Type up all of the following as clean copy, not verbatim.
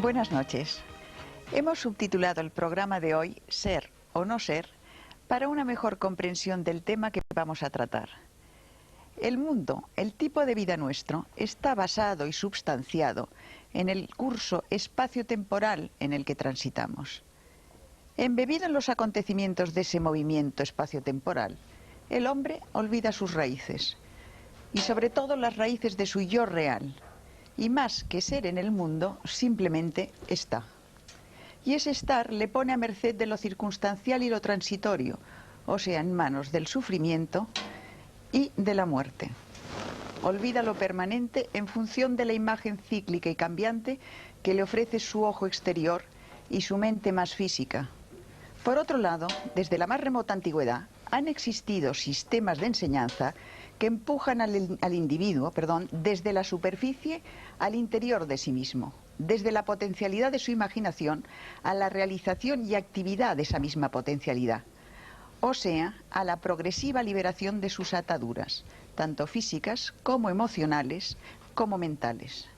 Buenas noches. Hemos subtitulado el programa de hoy Ser o no ser para una mejor comprensión del tema que vamos a tratar. El mundo, el tipo de vida nuestro, está basado y substanciado en el curso espacio-temporal en el que transitamos. Embebido en los acontecimientos de ese movimiento espacio-temporal, el hombre olvida sus raíces, y sobre todo las raíces de su yo real, y más que ser en el mundo, simplemente está. Y ese estar le pone a merced de lo circunstancial y lo transitorio, o sea, en manos del sufrimiento y de la muerte. Olvida lo permanente en función de la imagen cíclica y cambiante que le ofrece su ojo exterior y su mente más física. Por otro lado, desde la más remota antigüedad, han existido sistemas de enseñanza que empujan al individuo, desde la superficie al interior de sí mismo, desde la potencialidad de su imaginación a la realización y actividad de esa misma potencialidad, o sea, a la progresiva liberación de sus ataduras, tanto físicas como emocionales, como mentales.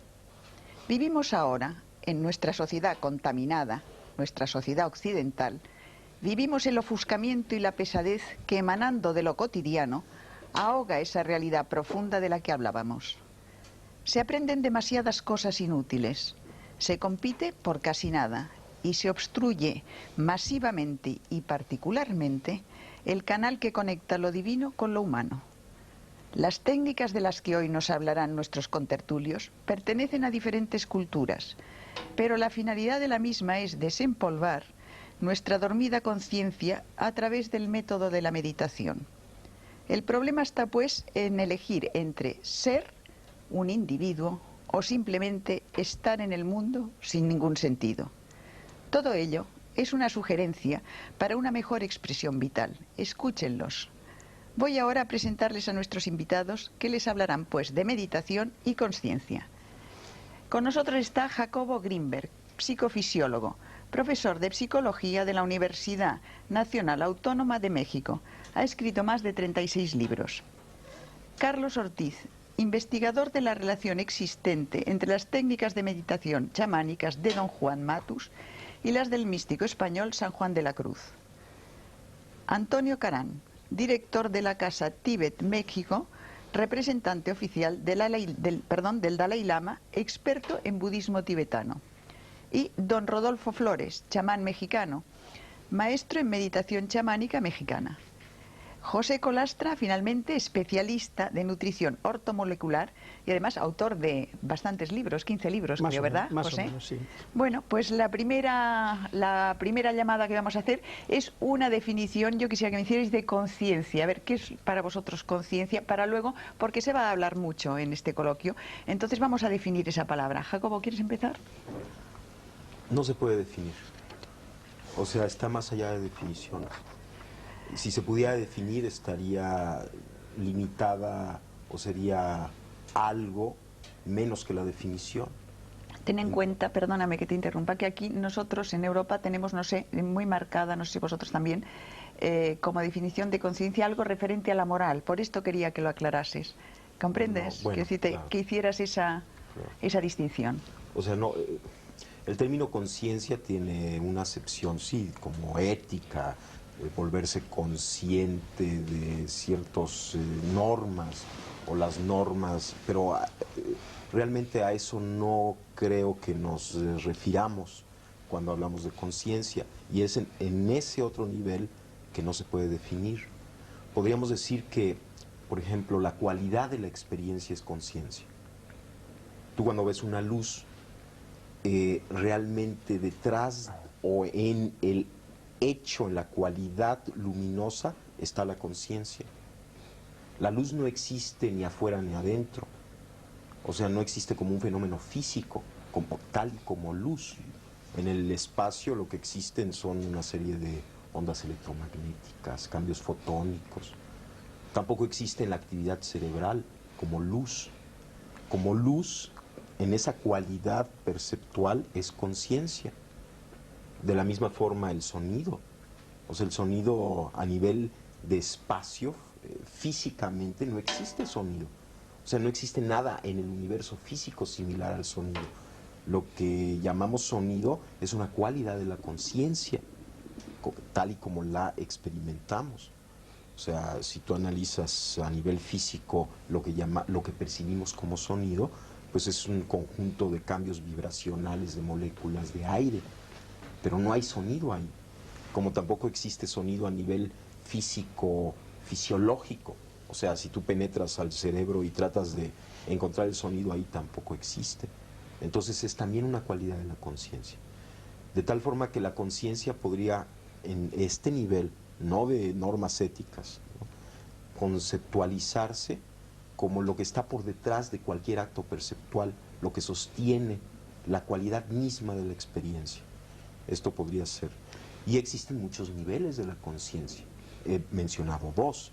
Vivimos ahora, en nuestra sociedad contaminada, nuestra sociedad occidental, vivimos el ofuscamiento y la pesadez que, emanando de lo cotidiano, ahoga esa realidad profunda de la que hablábamos. Se aprenden demasiadas cosas inútiles, se compite por casi nada y se obstruye masivamente y particularmente el canal que conecta lo divino con lo humano. Las técnicas de las que hoy nos hablarán nuestros contertulios pertenecen a diferentes culturas, pero la finalidad de la misma es desempolvar nuestra dormida conciencia a través del método de la meditación. El problema está, pues, en elegir entre ser un individuo o simplemente estar en el mundo sin ningún sentido. Todo ello es una sugerencia para una mejor expresión vital. Escúchenlos. Voy ahora a presentarles a nuestros invitados, que les hablarán, pues, de meditación y conciencia. Con nosotros está Jacobo Grinberg, psicofisiólogo, profesor de psicología de la Universidad Nacional Autónoma de México. Ha escrito más de 36 libros. Carlos Ortiz, investigador de la relación existente entre las técnicas de meditación chamánicas de don Juan Matus y las del místico español San Juan de la Cruz. Antonio Carán, director de la Casa Tíbet México, representante oficial del Dalai Lama, experto en budismo tibetano. Y don Rodolfo Flores, chamán mexicano, maestro en meditación chamánica mexicana. José Colastra, finalmente, especialista de nutrición ortomolecular y además autor de bastantes libros, 15 libros, creo, ¿verdad, José? Más o menos, sí. Bueno, pues la primera llamada que vamos a hacer es una definición, yo quisiera que me hicierais, de conciencia. A ver, ¿qué es para vosotros conciencia? Para luego, porque se va a hablar mucho en este coloquio, entonces vamos a definir esa palabra. Jacobo, ¿quieres empezar? No se puede definir. O sea, está más allá de definiciones. Si se pudiera definir, estaría limitada o sería algo menos que la definición. Ten en cuenta, perdóname que te interrumpa, que aquí nosotros en Europa tenemos, no sé, muy marcada, no sé si vosotros también, como definición de conciencia algo referente a la moral. Por esto quería que lo aclarases. ¿Comprendes? No, bueno, claro. Que hicieras esa distinción. O sea, no, el término conciencia tiene una acepción, sí, como ética, volverse consciente de ciertas normas o las normas, pero realmente a eso no creo que nos refiramos cuando hablamos de conciencia, y es en ese otro nivel que no se puede definir. Podríamos decir que, por ejemplo, la cualidad de la experiencia es conciencia. Tú cuando ves una luz, realmente detrás o en el hecho, en la cualidad luminosa, está la conciencia. La luz no existe ni afuera ni adentro. O sea, no existe como un fenómeno físico, como tal como luz. En el espacio lo que existen son una serie de ondas electromagnéticas, cambios fotónicos. Tampoco existe en la actividad cerebral como luz. Como luz, en esa cualidad perceptual, es conciencia. De la misma forma el sonido. O sea, el sonido a nivel de espacio, físicamente no existe sonido. O sea, no existe nada en el universo físico similar al sonido. Lo que llamamos sonido es una cualidad de la conciencia, tal y como la experimentamos. O sea, si tú analizas a nivel físico lo que percibimos como sonido, pues es un conjunto de cambios vibracionales de moléculas de aire, pero no hay sonido ahí, como tampoco existe sonido a nivel físico, fisiológico. O sea, si tú penetras al cerebro y tratas de encontrar el sonido ahí, tampoco existe. Entonces es también una cualidad de la conciencia. De tal forma que la conciencia podría, en este nivel, no de normas éticas, ¿no?, conceptualizarse como lo que está por detrás de cualquier acto perceptual, lo que sostiene la cualidad misma de la experiencia. Esto podría ser. Y existen muchos niveles de la conciencia. He mencionado dos.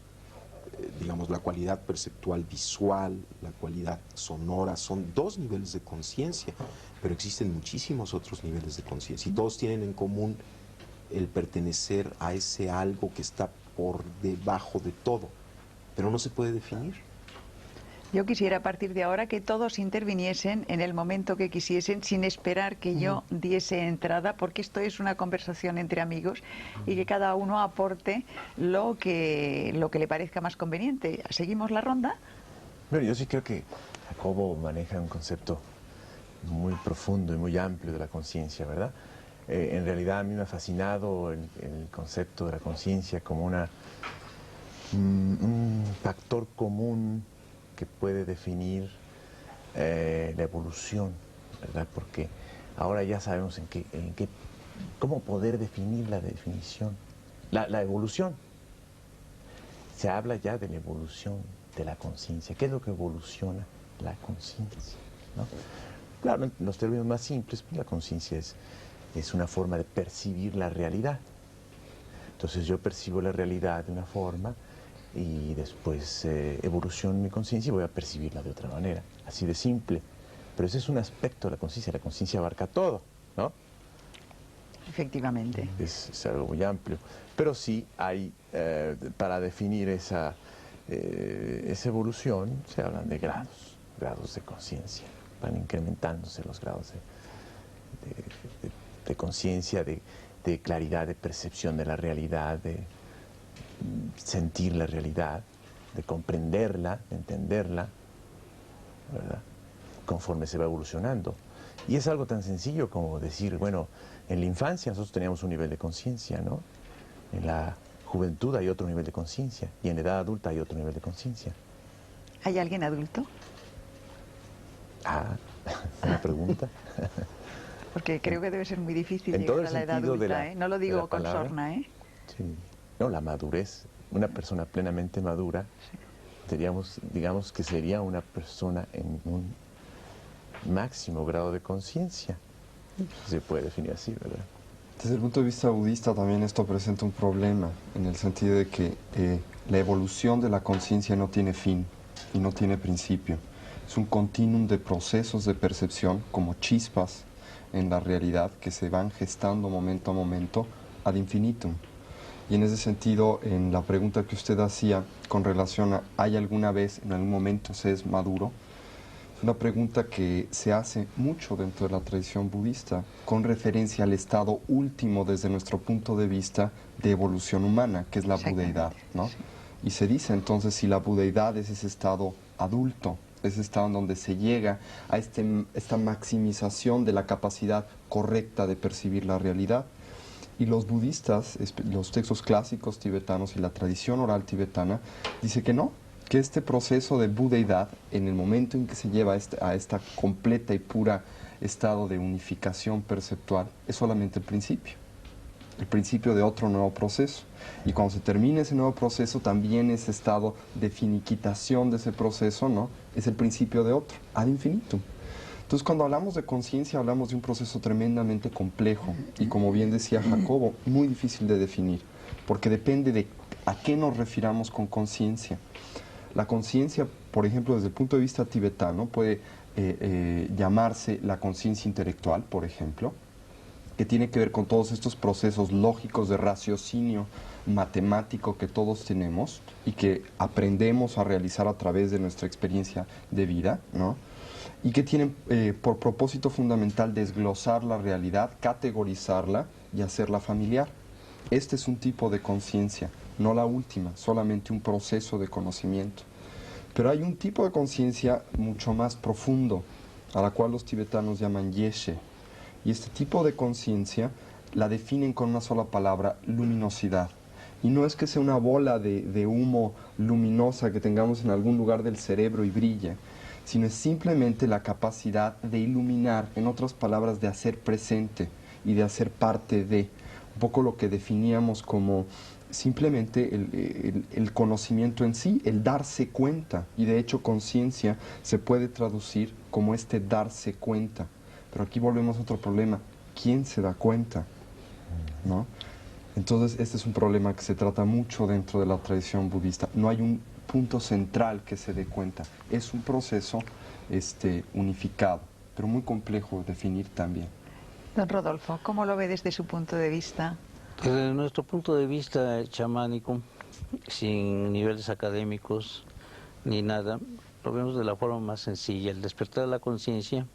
Digamos, la cualidad perceptual visual, la cualidad sonora, son dos niveles de conciencia, pero existen muchísimos otros niveles de conciencia y todos tienen en común el pertenecer a ese algo que está por debajo de todo, pero no se puede definir. Yo quisiera a partir de ahora que todos interviniesen en el momento que quisiesen sin esperar que yo diese entrada, porque esto es una conversación entre amigos y que cada uno aporte lo que le parezca más conveniente. ¿Seguimos la ronda? Bueno, yo sí creo que Jacobo maneja un concepto muy profundo y muy amplio de la conciencia, ¿verdad? En realidad a mí me ha fascinado el concepto de la conciencia como un factor común que puede definir la evolución, ¿verdad? Porque ahora ya sabemos cómo poder definir la definición, la evolución. Se habla ya de la evolución de la conciencia. ¿Qué es lo que evoluciona la conciencia, ¿no? Claro, en los términos más simples, pues la conciencia es una forma de percibir la realidad. Entonces yo percibo la realidad de una forma y después evoluciono mi conciencia y voy a percibirla de otra manera. Así de simple. Pero ese es un aspecto de la conciencia. La conciencia abarca todo, ¿no? Efectivamente. Es algo muy amplio. Pero sí hay, para definir esa evolución, se hablan de grados de conciencia. Van incrementándose los grados de conciencia, de claridad, de percepción de la realidad, de sentir la realidad, de comprenderla, de entenderla, ¿verdad?, conforme se va evolucionando. Y es algo tan sencillo como decir, bueno, en la infancia nosotros teníamos un nivel de conciencia, ¿no? En la juventud hay otro nivel de conciencia y en la edad adulta hay otro nivel de conciencia. ¿Hay alguien adulto? Ah, una pregunta. Porque creo que debe ser muy difícil en llegar a la edad adulta, ¿eh? No lo digo con palabra, sorna, ¿eh? Sí. No, la madurez. Una persona plenamente madura, digamos que sería una persona en un máximo grado de conciencia. Se puede definir así, ¿verdad? Desde el punto de vista budista también esto presenta un problema, en el sentido de que la evolución de la conciencia no tiene fin y no tiene principio. Es un continuum de procesos de percepción como chispas en la realidad que se van gestando momento a momento ad infinitum. Y en ese sentido, en la pregunta que usted hacía con relación a ¿hay alguna vez, en algún momento se es maduro?, es una pregunta que se hace mucho dentro de la tradición budista con referencia al estado último desde nuestro punto de vista de evolución humana, que es la budeidad, ¿no? Sí. Y se dice entonces si la budeidad es ese estado adulto, ese estado en donde se llega a esta maximización de la capacidad correcta de percibir la realidad. Y los budistas, los textos clásicos tibetanos y la tradición oral tibetana, dice que no, que este proceso de budeidad, en el momento en que se lleva a esta completa y pura estado de unificación perceptual, es solamente el principio de otro nuevo proceso. Y cuando se termine ese nuevo proceso, también ese estado de finiquitación de ese proceso, ¿no?, es el principio de otro, ad infinitum. Entonces, cuando hablamos de conciencia, hablamos de un proceso tremendamente complejo y, como bien decía Jacobo, muy difícil de definir, porque depende de a qué nos refiramos con conciencia. La conciencia, por ejemplo, desde el punto de vista tibetano, puede llamarse la conciencia intelectual, por ejemplo, que tiene que ver con todos estos procesos lógicos de raciocinio matemático que todos tenemos y que aprendemos a realizar a través de nuestra experiencia de vida, ¿no? y que tienen por propósito fundamental desglosar la realidad, categorizarla y hacerla familiar. Este es un tipo de conciencia, no la última, solamente un proceso de conocimiento. Pero hay un tipo de conciencia mucho más profundo, a la cual los tibetanos llaman yeshe. Y este tipo de conciencia la definen con una sola palabra: luminosidad. Y no es que sea una bola de humo luminosa que tengamos en algún lugar del cerebro y brille, sino es simplemente la capacidad de iluminar, en otras palabras, de hacer presente y de hacer parte de, un poco lo que definíamos como simplemente el conocimiento en sí, el darse cuenta. Y de hecho conciencia se puede traducir como este darse cuenta. Pero aquí volvemos a otro problema: ¿quién se da cuenta? ¿No? Entonces este es un problema que se trata mucho dentro de la tradición budista. No hay un punto central que se dé cuenta. Es un proceso unificado, pero muy complejo de definir también. Don Rodolfo, ¿cómo lo ve desde su punto de vista? Desde nuestro punto de vista chamánico, sin niveles académicos ni nada, lo vemos de la forma más sencilla. El despertar de la conciencia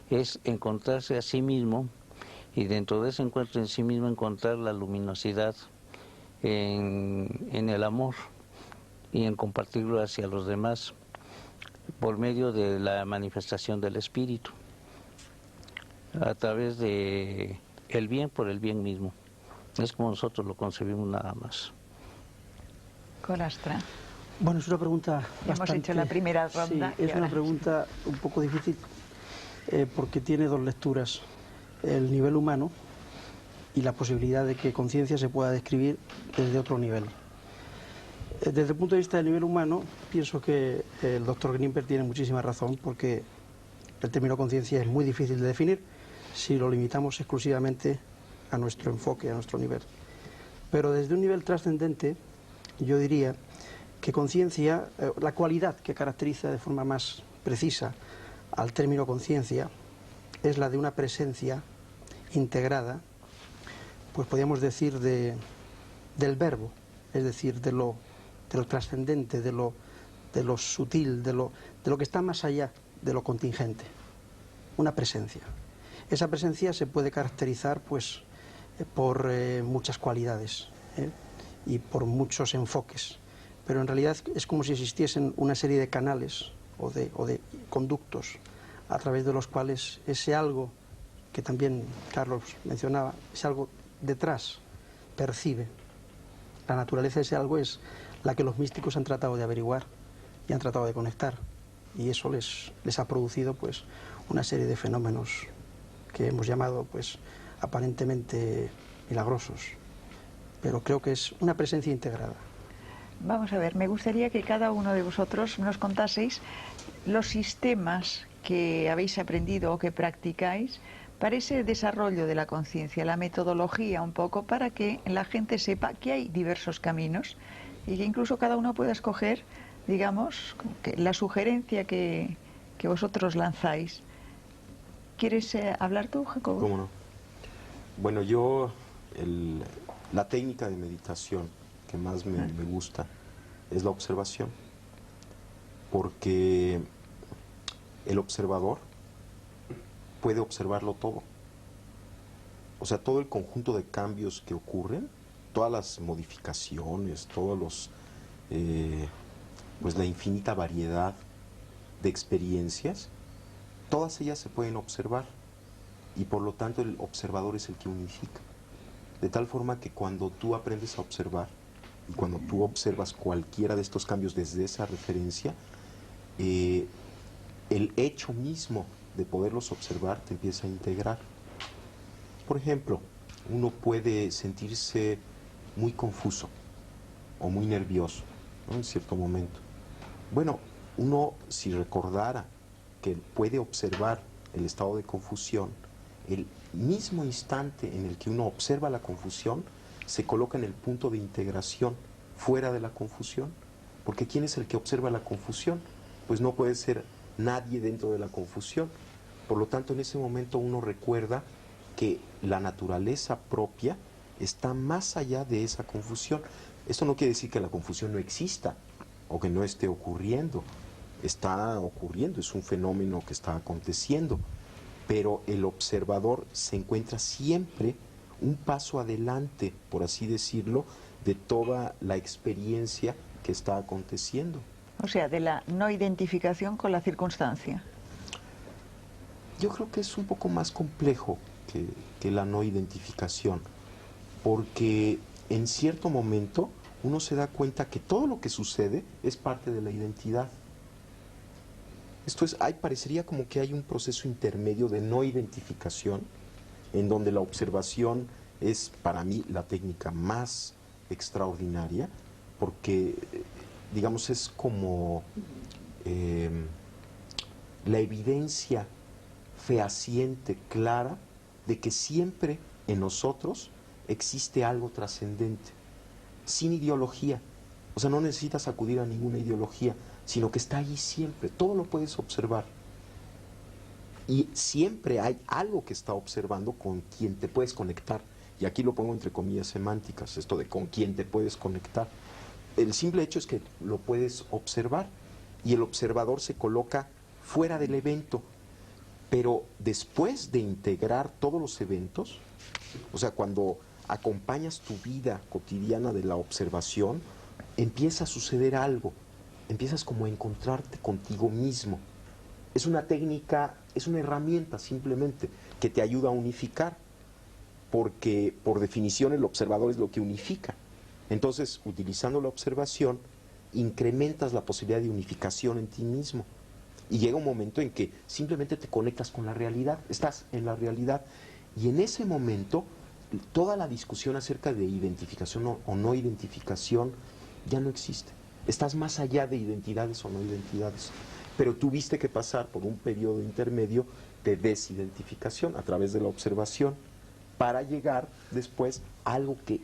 es encontrarse a sí mismo, y dentro de ese encuentro en sí mismo encontrar la luminosidad en el amor y en compartirlo hacia los demás por medio de la manifestación del espíritu, a través de el bien por el bien mismo. Es como nosotros lo concebimos, nada más. Colastra. Bueno, es una pregunta bastante... Hemos hecho la primera ronda. Sí, es una pregunta un poco difícil porque tiene dos lecturas: el nivel humano y la posibilidad de que conciencia se pueda describir desde otro nivel. Desde el punto de vista del nivel humano, pienso que el doctor Grimper tiene muchísima razón, porque el término conciencia es muy difícil de definir si lo limitamos exclusivamente a nuestro enfoque, a nuestro nivel. Pero desde un nivel trascendente, yo diría que conciencia, la cualidad que caracteriza de forma más precisa al término conciencia, es la de una presencia integrada, pues podríamos decir del verbo, es decir, de lo trascendente, de lo sutil, de lo que está más allá de lo contingente. Una presencia. Esa presencia se puede caracterizar pues por muchas cualidades y por muchos enfoques, pero en realidad es como si existiesen una serie de canales o de conductos a través de los cuales ese algo que también Carlos mencionaba, ese algo detrás percibe. La naturaleza de ese algo es la que los místicos han tratado de averiguar y han tratado de conectar, y eso les ha producido pues una serie de fenómenos que hemos llamado pues aparentemente milagrosos, pero creo que es una presencia integrada. Vamos a ver, me gustaría que cada uno de vosotros nos contaseis los sistemas que habéis aprendido o que practicáis para ese desarrollo de la conciencia, la metodología un poco, para que la gente sepa que hay diversos caminos y que incluso cada uno pueda escoger, digamos, que la sugerencia que vosotros lanzáis. ¿Quieres hablar tú, Jacobo? ¿Cómo no? Bueno, yo la técnica de meditación que más me gusta es la observación, porque el observador puede observarlo todo. O sea, todo el conjunto de cambios que ocurren, todas las modificaciones, todos los pues la infinita variedad de experiencias, todas ellas se pueden observar, y por lo tanto el observador es el que unifica. De tal forma que cuando tú aprendes a observar y cuando tú observas cualquiera de estos cambios desde esa referencia, el hecho mismo de poderlos observar te empieza a integrar. Por ejemplo, uno puede sentirse muy confuso o muy nervioso, ¿no?, en cierto momento. Bueno, uno, si recordara que puede observar el estado de confusión, el mismo instante en el que uno observa la confusión, se coloca en el punto de integración fuera de la confusión. Porque ¿quién es el que observa la confusión? Pues no puede ser nadie dentro de la confusión. Por lo tanto, en ese momento uno recuerda que la naturaleza propia está más allá de esa confusión. Esto no quiere decir que la confusión no exista o que no esté ocurriendo, está ocurriendo, es un fenómeno que está aconteciendo, pero el observador se encuentra siempre un paso adelante, por así decirlo, de toda la experiencia que está aconteciendo. O sea, de la no identificación con la circunstancia. Yo creo que es un poco más complejo que la no identificación, porque en cierto momento uno se da cuenta que todo lo que sucede es parte de la identidad. Esto es, parecería como que hay un proceso intermedio de no identificación, en donde la observación es para mí la técnica más extraordinaria, porque, digamos, es como la evidencia fehaciente, clara, de que siempre en nosotros existe algo trascendente, sin ideología. O sea, no necesitas acudir a ninguna ideología, sino que está allí siempre, todo lo puedes observar. Y siempre hay algo que está observando con quien te puedes conectar. Y aquí lo pongo entre comillas semánticas, esto de con quien te puedes conectar. El simple hecho es que lo puedes observar y el observador se coloca fuera del evento. Pero después de integrar todos los eventos, o sea, cuando acompañas tu vida cotidiana de la observación, empieza a suceder algo, empiezas como a encontrarte contigo mismo. Es una técnica, es una herramienta simplemente que te ayuda a unificar, porque por definición el observador es lo que unifica. Entonces, utilizando la observación, incrementas la posibilidad de unificación en ti mismo. Y llega un momento en que simplemente te conectas con la realidad, estás en la realidad. Y en ese momento, toda la discusión acerca de identificación o no identificación ya no existe. Estás más allá de identidades o no identidades. Pero tuviste que pasar por un periodo intermedio de desidentificación a través de la observación para llegar después a algo que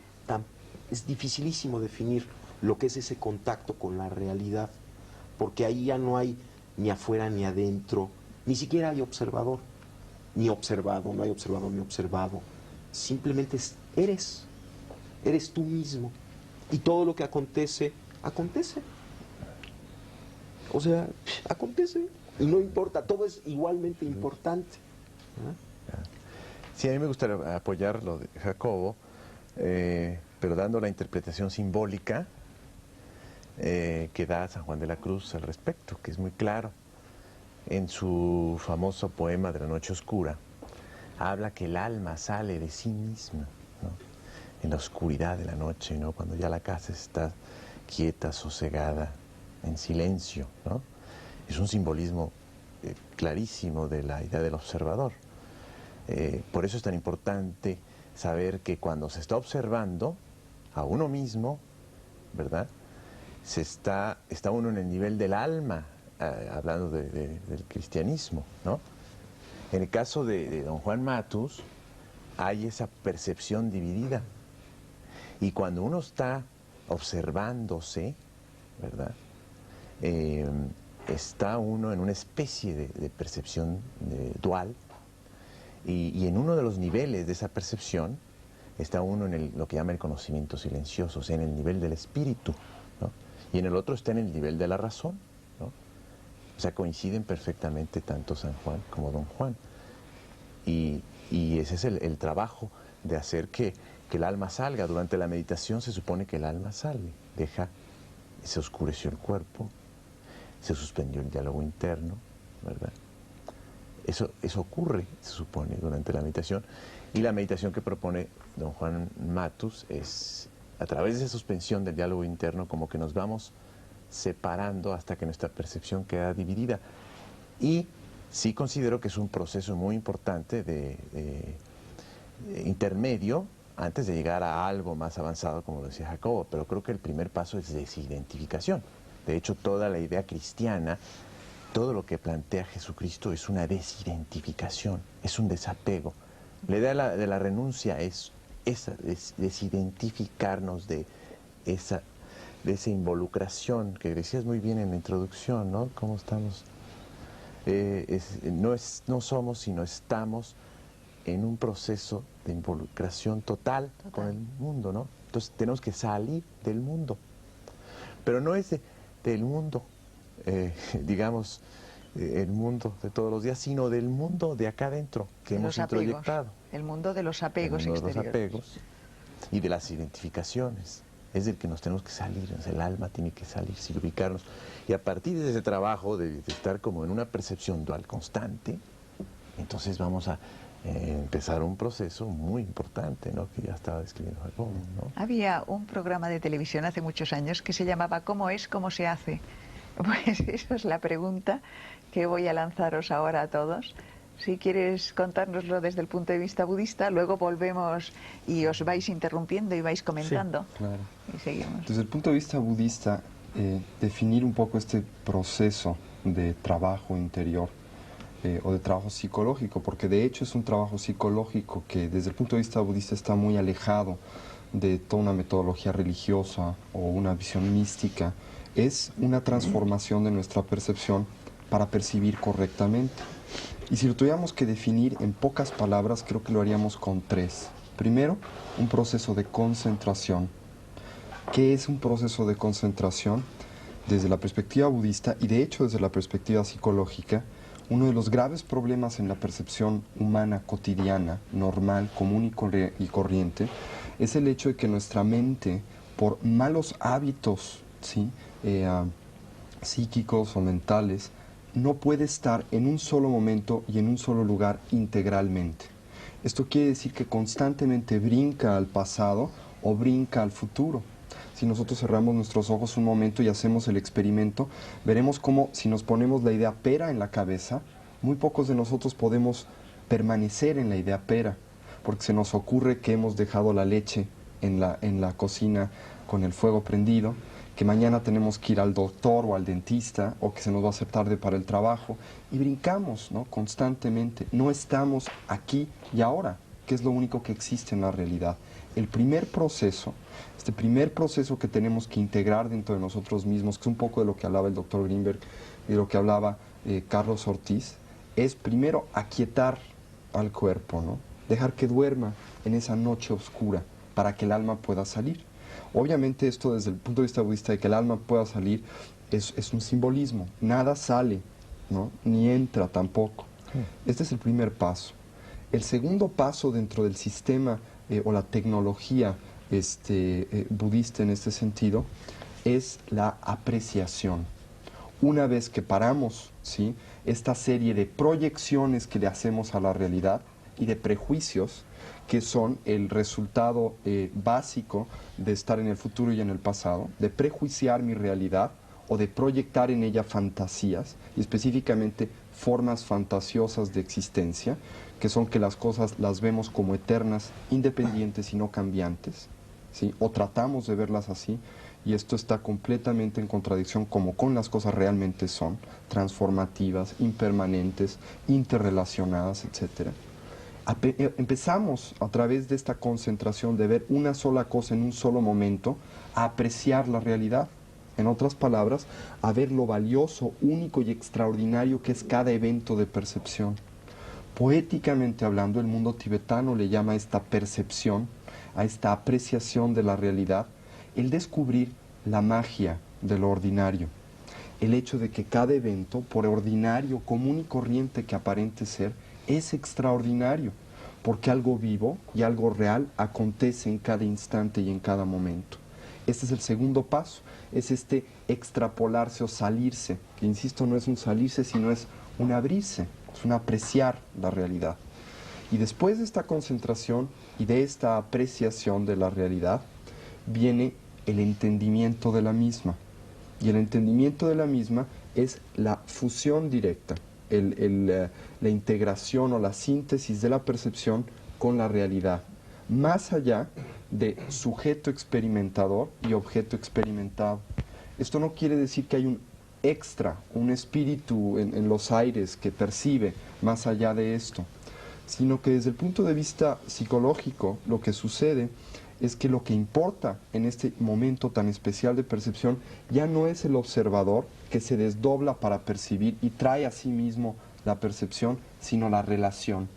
es dificilísimo definir, lo que es ese contacto con la realidad. Porque ahí ya no hay ni afuera ni adentro, ni siquiera hay observador, ni observado, no hay observador ni observado. Simplemente eres tú mismo. Y todo lo que acontece, acontece. O sea, acontece. Y no importa, todo es igualmente importante. Sí, a mí me gustaría apoyar lo de Jacobo, pero dando la interpretación simbólica que da San Juan de la Cruz al respecto, que es muy claro. En su famoso poema de la Noche Oscura, habla que el alma sale de sí misma, ¿no? En la oscuridad de la noche, ¿no? Cuando ya la casa está quieta, sosegada, en silencio, ¿no? Es un simbolismo clarísimo de la idea del observador. Por eso es tan importante saber que cuando se está observando a uno mismo, ¿verdad? Está uno en el nivel del alma, hablando del cristianismo, ¿no? En el caso de don Juan Matus, hay esa percepción dividida. Y cuando uno está observándose, ¿verdad? Está uno en una especie de percepción dual, y en uno de los niveles de esa percepción está uno en lo que llama el conocimiento silencioso, o sea, en el nivel del espíritu, ¿no? Y en el otro está en el nivel de la razón, ¿no? O sea, coinciden perfectamente tanto San Juan como don Juan. Y ese es el trabajo de hacer que el alma salga. Durante la meditación se supone que el alma sale, se oscureció el cuerpo, se suspendió el diálogo interno, ¿verdad? Eso ocurre, se supone, durante la meditación. Y la meditación que propone don Juan Matus es, a través de esa suspensión del diálogo interno, como que nos vamos separando hasta que nuestra percepción queda dividida. Y sí considero que es un proceso muy importante de intermedio antes de llegar a algo más avanzado, como lo decía Jacobo, pero creo que el primer paso es desidentificación. De hecho, toda la idea cristiana, todo lo que plantea Jesucristo es una desidentificación, es un desapego. La idea de la renuncia es desidentificarnos de esa involucración que decías muy bien en la introducción, ¿no? ¿Cómo estamos? No somos, sino estamos en un proceso de involucración total con el mundo, ¿no? Entonces tenemos que salir del mundo. Pero no es del mundo digamos, el mundo de todos los días, sino del mundo de acá adentro que De hemos los apegos, introyectado. el mundo de los apegos El mundo de los exteriores. apegos y de las identificaciones. Es del que nos tenemos que salir, el alma tiene que salir, sin ubicarnos. Y a partir de ese trabajo de estar como en una percepción dual constante, entonces vamos a empezar un proceso muy importante, ¿no? Que ya estaba describiendo Jacobo, ¿no? Había un programa de televisión hace muchos años que se llamaba ¿Cómo es, cómo se hace? Pues esa es la pregunta que voy a lanzaros ahora a todos. Si quieres contárnoslo desde el punto de vista budista, luego volvemos y os vais interrumpiendo y vais comentando. Sí, claro. Y seguimos. Desde el punto de vista budista, definir un poco este proceso de trabajo interior o de trabajo psicológico, porque de hecho es un trabajo psicológico que desde el punto de vista budista está muy alejado de toda una metodología religiosa o una visión mística, es una transformación de nuestra percepción para percibir correctamente. Y si lo tuviéramos que definir en pocas palabras, creo que lo haríamos con 3. Primero, un proceso de concentración. ¿Qué es un proceso de concentración? Desde la perspectiva budista y de hecho desde la perspectiva psicológica, uno de los graves problemas en la percepción humana cotidiana, normal, común y corriente, es el hecho de que nuestra mente, por malos hábitos, ¿sí? Psíquicos o mentales, no puede estar en un solo momento y en un solo lugar integralmente. Esto quiere decir que constantemente brinca al pasado o brinca al futuro. Si nosotros cerramos nuestros ojos un momento y hacemos el experimento, veremos cómo si nos ponemos la idea pera en la cabeza, muy pocos de nosotros podemos permanecer en la idea pera, porque se nos ocurre que hemos dejado la leche en la cocina con el fuego prendido, que mañana tenemos que ir al doctor o al dentista, o que se nos va a hacer tarde para el trabajo, y brincamos, ¿no? Constantemente. No estamos aquí y ahora, que es lo único que existe en la realidad. El primer proceso, este primer proceso que tenemos que integrar dentro de nosotros mismos, que es un poco de lo que hablaba el doctor Greenberg y de lo que hablaba Carlos Ortiz, es primero aquietar al cuerpo, ¿no? Dejar que duerma en esa noche oscura para que el alma pueda salir. Obviamente esto desde el punto de vista budista de que el alma pueda salir es un simbolismo. Nada sale, ¿no? Ni entra tampoco. Este es el primer paso. El segundo paso dentro del sistema o la tecnología budista en este sentido es la apreciación. Una vez que paramos, ¿sí?, esta serie de proyecciones que le hacemos a la realidad y de prejuicios que son el resultado básico de estar en el futuro y en el pasado, de prejuiciar mi realidad o de proyectar en ella fantasías, y específicamente formas fantasiosas de existencia, que son que las cosas las vemos como eternas, independientes y no cambiantes, ¿sí? O tratamos de verlas así, y esto está completamente en contradicción como con las cosas realmente son, transformativas, impermanentes, interrelacionadas, etc. Empezamos a través de esta concentración de ver una sola cosa en un solo momento, a apreciar la realidad. En otras palabras, a ver lo valioso, único y extraordinario que es cada evento de percepción. Poéticamente hablando, el mundo tibetano le llama a esta percepción, a esta apreciación de la realidad, el descubrir la magia de lo ordinario. El hecho de que cada evento, por ordinario, común y corriente que aparente ser, es extraordinario, porque algo vivo y algo real acontece en cada instante y en cada momento. Este es el segundo paso, es este extrapolarse o salirse, que insisto, no es un salirse, sino es un abrirse, es un apreciar la realidad. Y después de esta concentración y de esta apreciación de la realidad, viene el entendimiento de la misma. Y el entendimiento de la misma es la fusión directa, la integración o la síntesis de la percepción con la realidad, más allá de sujeto experimentador y objeto experimentado. Esto no quiere decir que hay un extra, un espíritu en los aires que percibe más allá de esto, sino que desde el punto de vista psicológico lo que sucede es que lo que importa en este momento tan especial de percepción ya no es el observador que se desdobla para percibir y trae a sí mismo la percepción, sino la relación.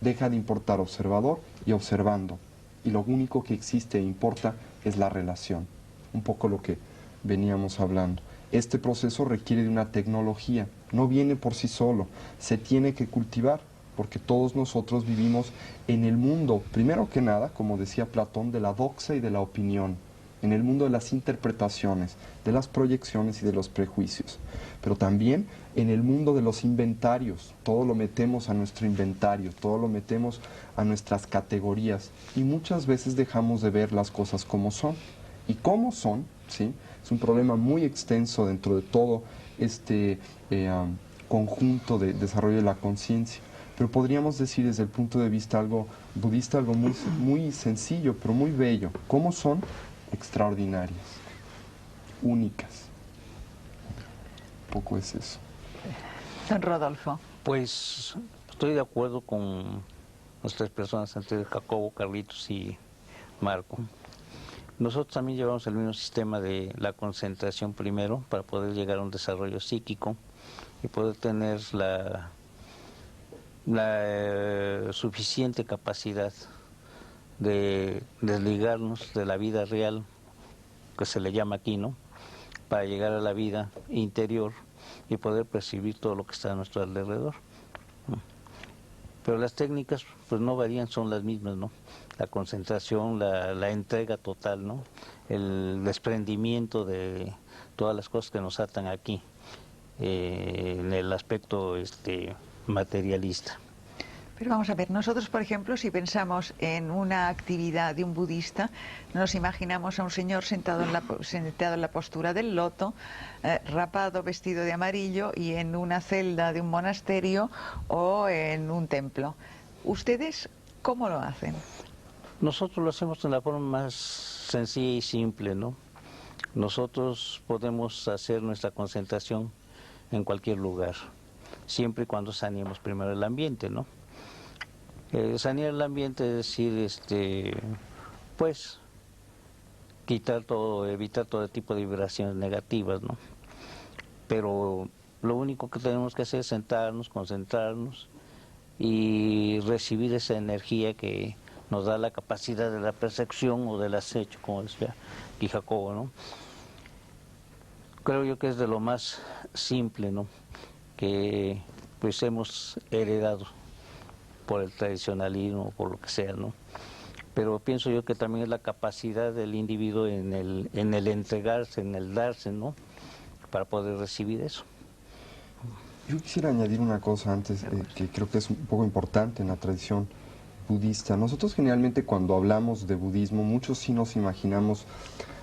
Deja de importar observador y observando, y lo único que existe e importa es la relación. Un poco lo que veníamos hablando. Este proceso requiere de una tecnología, no viene por sí solo, se tiene que cultivar, porque todos nosotros vivimos en el mundo, primero que nada, como decía Platón, de la doxa y de la opinión, en el mundo de las interpretaciones, de las proyecciones y de los prejuicios, pero también en el mundo de los inventarios. Todo lo metemos a nuestro inventario, todo lo metemos a nuestras categorías y muchas veces dejamos de ver las cosas como son. Y cómo son, ¿sí? Es un problema muy extenso dentro de todo este conjunto de desarrollo de la conciencia. Pero podríamos decir desde el punto de vista algo budista, algo muy, muy sencillo, pero muy bello. ¿Cómo son? Extraordinarias, únicas. Un poco es eso. Don Rodolfo. Pues estoy de acuerdo con las tres personas antes, Jacobo, Carlitos y Marco. Nosotros también llevamos el mismo sistema de la concentración primero para poder llegar a un desarrollo psíquico y poder tener la suficiente capacidad de desligarnos de la vida real, que se le llama aquí, ¿no? Para llegar a la vida interior y poder percibir todo lo que está a nuestro alrededor. Pero las técnicas pues no varían, son las mismas, ¿no? La concentración, la entrega total, ¿no? El desprendimiento de todas las cosas que nos atan aquí, en el aspecto materialista. Pero vamos a ver, nosotros, por ejemplo, si pensamos en una actividad de un budista, nos imaginamos a un señor sentado en la postura del loto, rapado, vestido de amarillo y en una celda de un monasterio o en un templo. ¿Ustedes cómo lo hacen? Nosotros lo hacemos de la forma más sencilla y simple, ¿no? Nosotros podemos hacer nuestra concentración en cualquier lugar, siempre y cuando saneemos primero el ambiente, ¿no? Sanear el ambiente es decir, pues, quitar todo, evitar todo tipo de vibraciones negativas, ¿no? Pero lo único que tenemos que hacer es sentarnos, concentrarnos y recibir esa energía que nos da la capacidad de la percepción o del acecho, como decía aquí Jacobo, ¿no? Creo yo que es de lo más simple, ¿no? Que pues hemos heredado por el tradicionalismo, por lo que sea, ¿no? Pero pienso yo que también es la capacidad del individuo en el entregarse, en el darse, ¿no? Para poder recibir eso. Yo quisiera añadir una cosa antes, que creo que es un poco importante en la tradición budista. Nosotros generalmente cuando hablamos de budismo, muchos sí nos imaginamos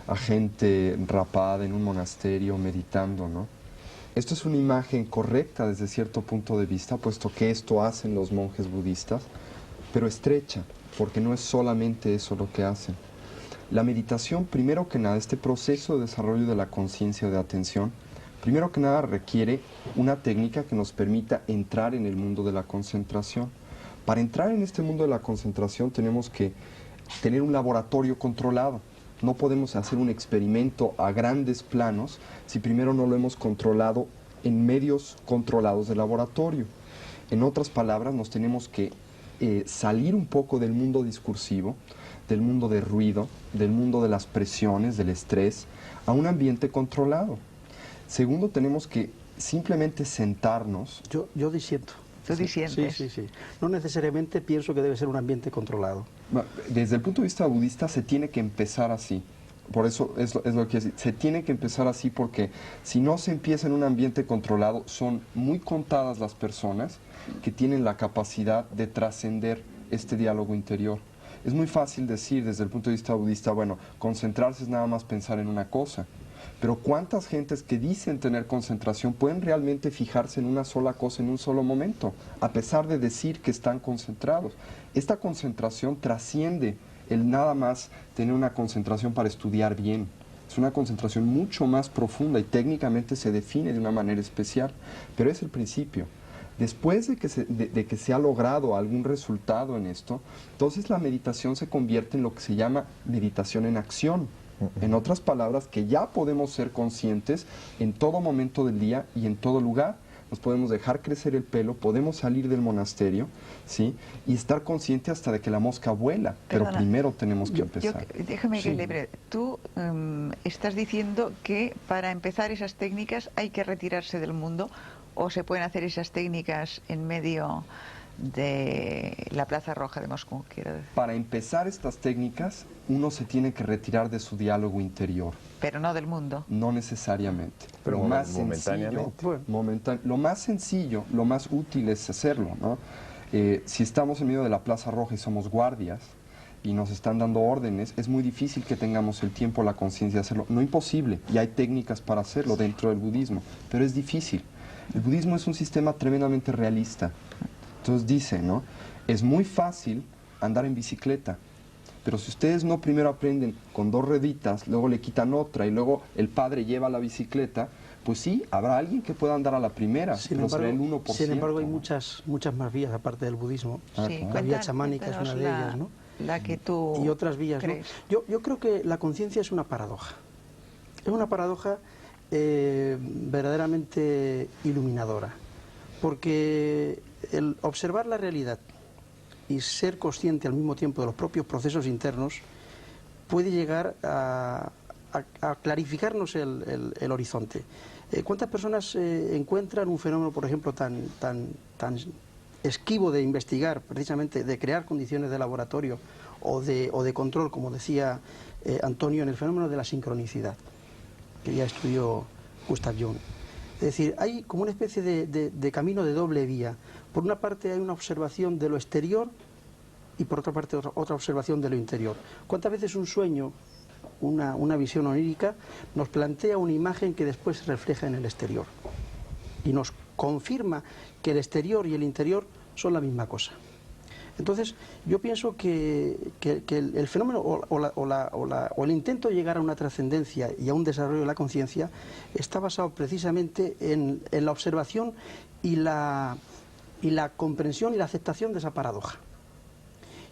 a gente rapada en un monasterio meditando, ¿no? Esto es una imagen correcta desde cierto punto de vista, puesto que esto hacen los monjes budistas, pero estrecha, porque no es solamente eso lo que hacen. La meditación, primero que nada, este proceso de desarrollo de la conciencia o de atención, primero que nada requiere una técnica que nos permita entrar en el mundo de la concentración. Para entrar en este mundo de la concentración tenemos que tener un laboratorio controlado. No podemos hacer un experimento a grandes planos si primero no lo hemos controlado en medios controlados de laboratorio. En otras palabras, nos tenemos que salir un poco del mundo discursivo, del mundo de ruido, del mundo de las presiones, del estrés, a un ambiente controlado. Segundo, tenemos que simplemente sentarnos. Yo disiento. ¿Tú disientes? Sí. No necesariamente pienso que debe ser un ambiente controlado. Desde el punto de vista budista se tiene que empezar así. Por eso es lo que quiero decir. Se tiene que empezar así porque si no se empieza en un ambiente controlado, son muy contadas las personas que tienen la capacidad de trascender este diálogo interior. Es muy fácil decir desde el punto de vista budista, bueno, concentrarse es nada más pensar en una cosa. Pero ¿cuántas gentes que dicen tener concentración pueden realmente fijarse en una sola cosa en un solo momento, a pesar de decir que están concentrados? Esta concentración trasciende el nada más tener una concentración para estudiar bien. Es una concentración mucho más profunda y técnicamente se define de una manera especial, pero es el principio. Después de que se ha logrado algún resultado en esto, entonces la meditación se convierte en lo que se llama meditación en acción. En otras palabras, que ya podemos ser conscientes en todo momento del día y en todo lugar. Nos podemos dejar crecer el pelo, podemos salir del monasterio, ¿sí? Y estar consciente hasta de que la mosca vuela. Pero Perdona, primero tenemos que empezar. Déjame que Sí. le tú tú estás diciendo que para empezar esas técnicas hay que retirarse del mundo, o se pueden hacer esas técnicas en medio de la Plaza Roja de Moscú, quiero decir. Para empezar estas técnicas, uno se tiene que retirar de su diálogo interior. Pero no del mundo. No necesariamente. Pero lo más momentáneamente. sencillo, lo más sencillo, lo más útil es hacerlo, ¿no? Si estamos en medio de la Plaza Roja y somos guardias y nos están dando órdenes, es muy difícil que tengamos el tiempo, la conciencia de hacerlo. No imposible, y hay técnicas para hacerlo dentro del budismo, pero es difícil. El budismo es un sistema tremendamente realista. Entonces dice, ¿no? Es muy fácil andar en bicicleta, pero si ustedes no primero aprenden con 2 rueditas, luego le quitan otra y luego el padre lleva la bicicleta, pues sí, habrá alguien que pueda andar a la primera, pero será el 1%. Sin embargo, hay muchas más vías aparte del budismo. Sí, La vía chamánica es una de ellas, ¿no? La que tú y otras vías, ¿no? crees. Yo creo que la conciencia es una paradoja. Es una paradoja verdaderamente iluminadora, porque el observar la realidad y ser consciente al mismo tiempo de los propios procesos internos puede llegar a clarificarnos el horizonte. ¿Cuántas personas encuentran un fenómeno, por ejemplo, tan esquivo de investigar, precisamente de crear condiciones de laboratorio o de control, como decía Antonio, en el fenómeno de la sincronicidad, que ya estudió Gustav Jung? Es decir, hay como una especie de camino de doble vía. Por una parte hay una observación de lo exterior y por otra parte otra observación de lo interior. ¿Cuántas veces un sueño, una visión onírica, nos plantea una imagen que después se refleja en el exterior y nos confirma que el exterior y el interior son la misma cosa? Entonces, yo pienso que el fenómeno o el intento de llegar a una trascendencia y a un desarrollo de la conciencia está basado precisamente en la observación y la comprensión y la aceptación de esa paradoja.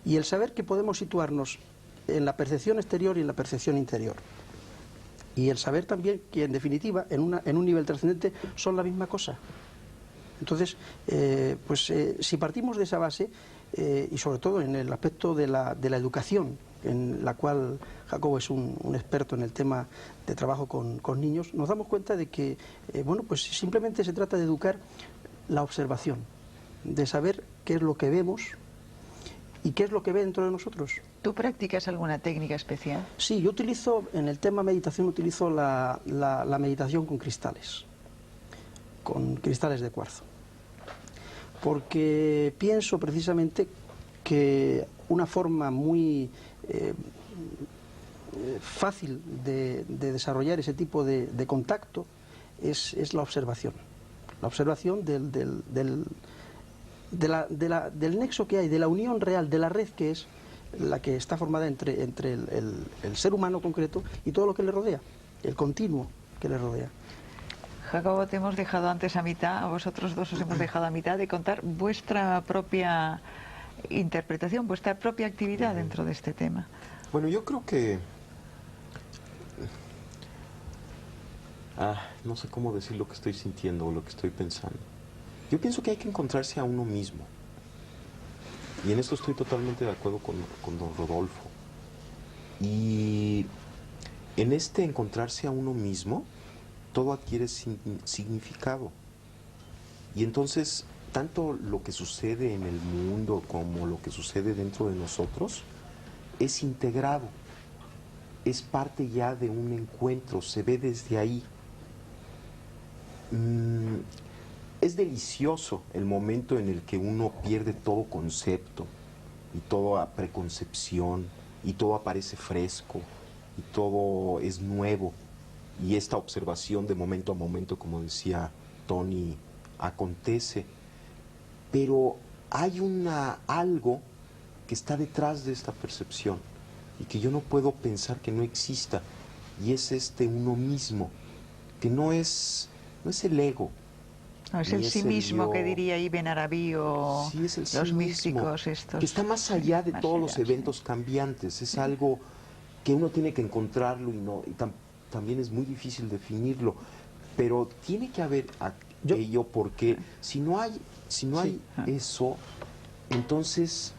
Y el saber que podemos situarnos en la percepción exterior y en la percepción interior. Y el saber también que, en definitiva, en un nivel trascendente son la misma cosa. Entonces, si partimos de esa base, y sobre todo en el aspecto de la educación, en la cual Jacobo es un experto en el tema de trabajo con niños, nos damos cuenta de que, pues simplemente se trata de educar la observación, de saber qué es lo que vemos y qué es lo que ve dentro de nosotros. ¿Tú practicas alguna técnica especial? Sí, yo utilizo, en el tema meditación, utilizo la meditación con cristales de cuarzo. Porque pienso precisamente que una forma muy fácil de desarrollar ese tipo de contacto es la observación. La observación del nexo que hay, de la unión real, de la red que es la que está formada entre el ser humano concreto y todo lo que le rodea, el continuo que le rodea. Jacobo, te hemos dejado antes a mitad, a vosotros dos os hemos dejado a mitad de contar vuestra propia interpretación, vuestra propia actividad dentro de este tema. Bueno, yo creo que... no sé cómo decir lo que estoy sintiendo o lo que estoy pensando. Yo pienso que hay que encontrarse a uno mismo. Y en esto estoy totalmente de acuerdo con don Rodolfo. Y en este encontrarse a uno mismo, todo adquiere significado. Y entonces, tanto lo que sucede en el mundo como lo que sucede dentro de nosotros es integrado, es parte ya de un encuentro, se ve desde ahí. Es delicioso el momento en el que uno pierde todo concepto y toda preconcepción y todo aparece fresco y todo es nuevo. Y esta observación de momento a momento, como decía Tony, acontece. Pero hay algo que está detrás de esta percepción y que yo no puedo pensar que no exista. Y es uno mismo, que no es el ego. No, es el sí mismo que diría Ibn Arabi o sí, es el los sí místicos mismo, estos. que está más allá de más todos allá, los eventos cambiantes. Es algo que uno tiene que encontrarlo y también es muy difícil definirlo, pero tiene que haber aquello, porque si no hay eso, entonces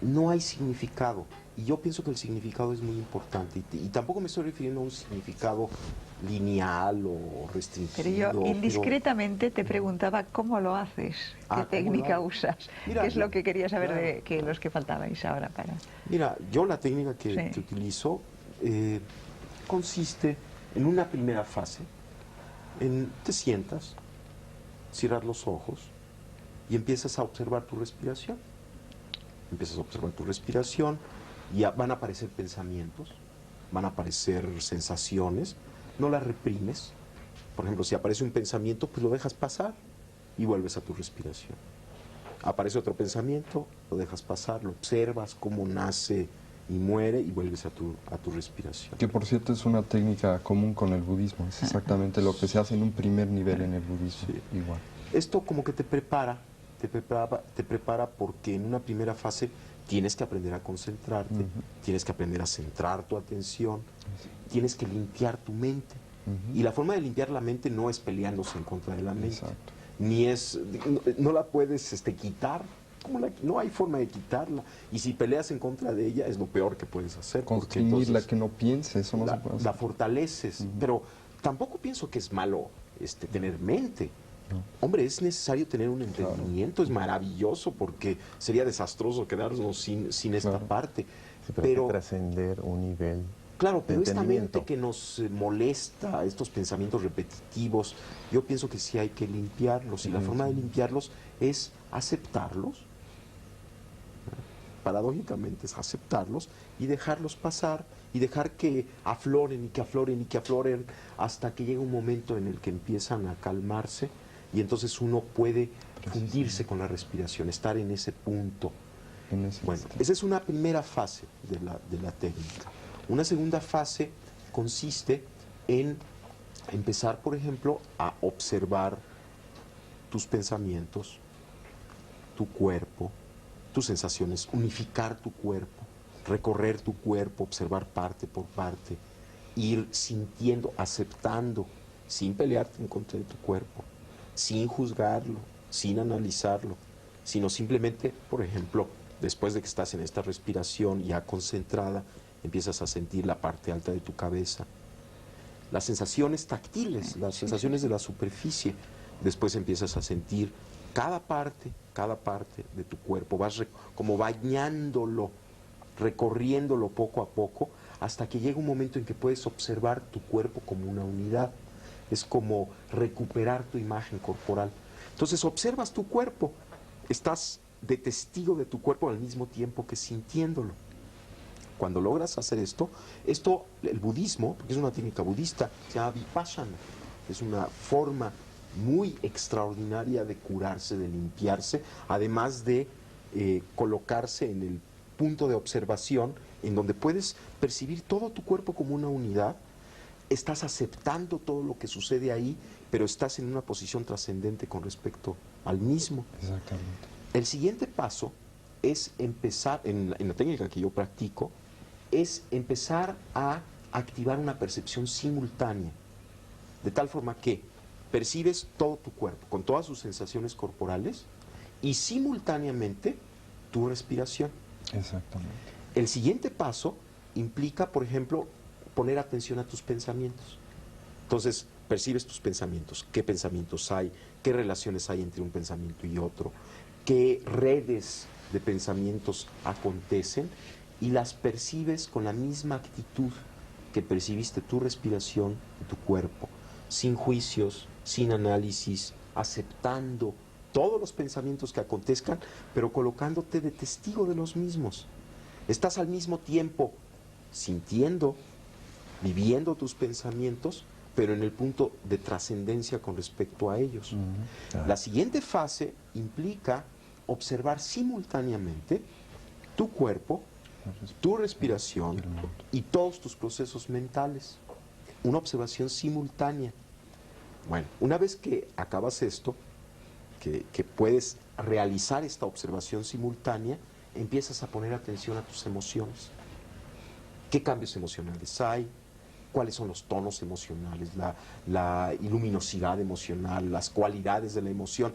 no hay significado. Y yo pienso que el significado es muy importante. Y tampoco me estoy refiriendo a un significado lineal o restringido. Pero yo indiscretamente te preguntaba cómo lo haces, qué técnica usas, Mira, qué es lo que quería saber claro, de que los que faltabais ahora para... Mira, yo la técnica que Sí. utilizo consiste en una primera fase, te sientas, cierras los ojos y empiezas a observar tu respiración. Empiezas a observar tu respiración y van a aparecer pensamientos, van a aparecer sensaciones, no las reprimes. Por ejemplo, si aparece un pensamiento, pues lo dejas pasar y vuelves a tu respiración. Aparece otro pensamiento, lo dejas pasar, lo observas cómo nace y muere y vuelves a tu respiración. Que por cierto es una técnica común con el budismo, es exactamente lo que se hace en un primer nivel en el budismo, Sí. igual. Esto como que te prepara porque en una primera fase tienes que aprender a concentrarte, tienes que aprender a centrar tu atención, tienes que limpiar tu mente. Y la forma de limpiar la mente no es peleándose en contra de la mente, Exacto. ni es, no la puedes quitar, no hay forma de quitarla. Y si peleas en contra de ella es lo peor que puedes hacer. porque Constriñirla, entonces que no piense, eso no se puede la hacer. fortaleces, pero tampoco pienso que es malo tener mente. Hombre, es necesario tener un entendimiento, es maravilloso porque sería desastroso quedarnos sin esta Claro. parte. Sí, pero hay que trascender un nivel Claro, de pero esta entendimiento. mente que nos molesta, estos pensamientos repetitivos, yo pienso que sí hay que limpiarlos y la forma de limpiarlos es aceptarlos. Paradójicamente es aceptarlos y dejarlos pasar y dejar que afloren y que afloren y que afloren hasta que llega un momento en el que empiezan a calmarse y entonces uno puede fundirse con la respiración, estar en ese punto. En ese Bueno, instante. esa es una primera fase de la técnica. Una segunda fase consiste en empezar, por ejemplo, a observar tus pensamientos, tu cuerpo, tus sensaciones, unificar tu cuerpo, recorrer tu cuerpo, observar parte por parte, ir sintiendo, aceptando, sin pelearte en contra de tu cuerpo, sin juzgarlo, sin analizarlo, sino simplemente, por ejemplo, después de que estás en esta respiración ya concentrada, empiezas a sentir la parte alta de tu cabeza, las sensaciones táctiles, las sensaciones de la superficie. Después empiezas a sentir cada parte de tu cuerpo, vas como bañándolo, recorriéndolo poco a poco, hasta que llega un momento en que puedes observar tu cuerpo como una unidad. Es como recuperar tu imagen corporal. Entonces observas tu cuerpo, estás de testigo de tu cuerpo al mismo tiempo que sintiéndolo. Cuando logras hacer esto, el budismo, porque es una técnica budista, se llama vipassana. Es una forma muy extraordinaria de curarse, de limpiarse, además de colocarse en el punto de observación en donde puedes percibir todo tu cuerpo como una unidad, estás aceptando todo lo que sucede ahí, pero estás en una posición trascendente con respecto al mismo. Exactamente. El siguiente paso es empezar, en la técnica que yo practico, es empezar a activar una percepción simultánea, de tal forma que percibes todo tu cuerpo, con todas sus sensaciones corporales, y simultáneamente tu respiración. Exactamente. El siguiente paso implica, por ejemplo, poner atención a tus pensamientos. Entonces, percibes tus pensamientos, qué pensamientos hay, qué relaciones hay entre un pensamiento y otro, qué redes de pensamientos acontecen, y las percibes con la misma actitud que percibiste tu respiración y tu cuerpo, sin juicios, sin análisis, aceptando todos los pensamientos que acontezcan, pero colocándote de testigo de los mismos. Estás al mismo tiempo sintiendo, viviendo tus pensamientos, pero en el punto de trascendencia con respecto a ellos. La siguiente fase implica observar simultáneamente tu cuerpo, tu respiración y todos tus procesos mentales. Una observación simultánea. Bueno, una vez que acabas esto, que puedes realizar esta observación simultánea, empiezas a poner atención a tus emociones. ¿Qué cambios emocionales hay? ¿Cuáles son los tonos emocionales, la luminosidad emocional, las cualidades de la emoción?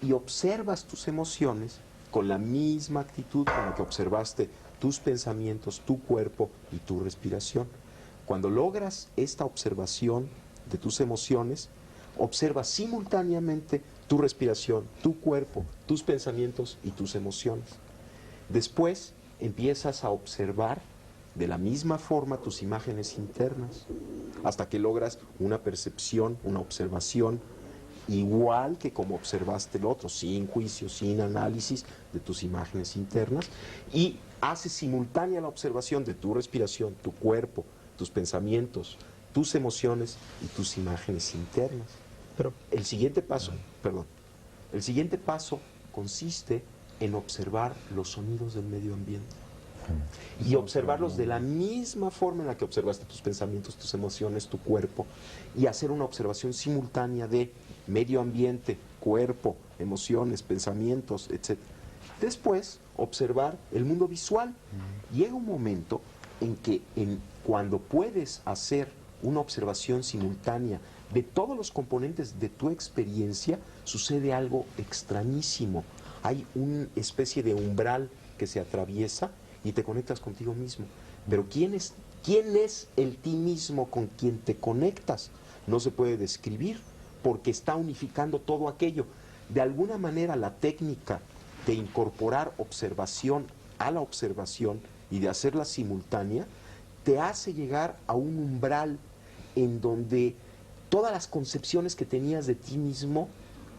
Y observas tus emociones con la misma actitud con la que observaste tus pensamientos, tu cuerpo y tu respiración. Cuando logras esta observación de tus emociones, observa simultáneamente tu respiración, tu cuerpo, tus pensamientos y tus emociones. Después empiezas a observar de la misma forma tus imágenes internas, hasta que logras una percepción, una observación igual que como observaste el otro, sin juicio, sin análisis de tus imágenes internas, y haces simultánea la observación de tu respiración, tu cuerpo, tus pensamientos, tus emociones y tus imágenes internas. Pero El siguiente paso consiste en observar los sonidos del medio ambiente y observarlos de la misma forma en la que observaste tus pensamientos, tus emociones, tu cuerpo, y hacer una observación simultánea de medio ambiente, cuerpo, emociones, pensamientos, etc. Después, observar el mundo visual. Llega un momento en que cuando puedes hacer una observación simultánea de todos los componentes de tu experiencia, sucede algo extrañísimo. Hay una especie de umbral que se atraviesa y te conectas contigo mismo. Pero ¿quién es el ti mismo con quien te conectas? No se puede describir, porque está unificando todo aquello. De alguna manera, la técnica de incorporar observación a la observación y de hacerla simultánea te hace llegar a un umbral en donde todas las concepciones que tenías de ti mismo